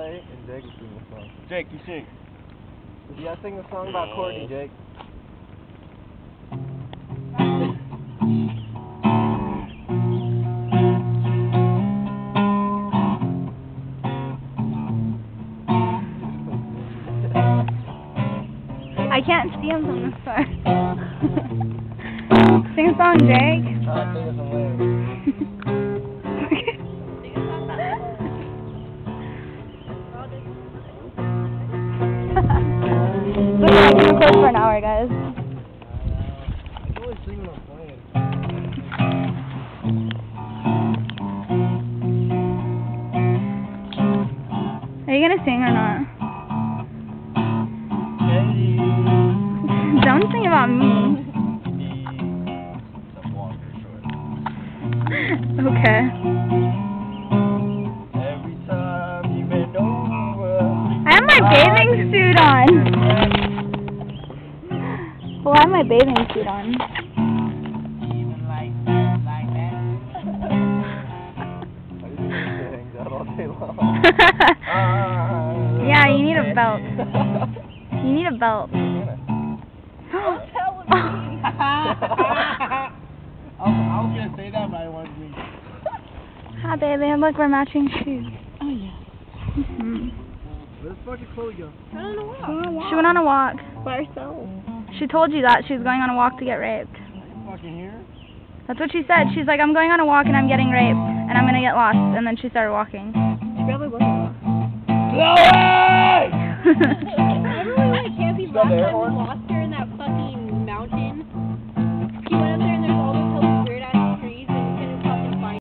play and Jake will sing the song. Jake, you sing. You gotta sing the song about Courtney, Jake. I can't see him from this far. Sing a song, Jake. I'll sing it some later. Look, I can record for an hour, guys. I can only sing when I'm playing. Are you gonna sing or not? Don't sing about me. Okay. Every time you bend over, I have my bathing suit on. Well, I have my bathing suit on. Even like that. hangs out all day long. Yeah, you need a belt. You need a belt. Don't tell me. I was gonna say that, but I wanted to be. Hi, baby. Look, we're matching shoes. Oh yeah. Where's fucking Chloe go? I don't know why. She went on a walk. By herself. She told you that she was going on a walk to get raped. I can fucking hear. That's what she said. She's like, I'm going on a walk and I'm getting raped and I'm gonna get lost. And then she started walking. She probably wasn't. Chloe! Everyone like can't be lost.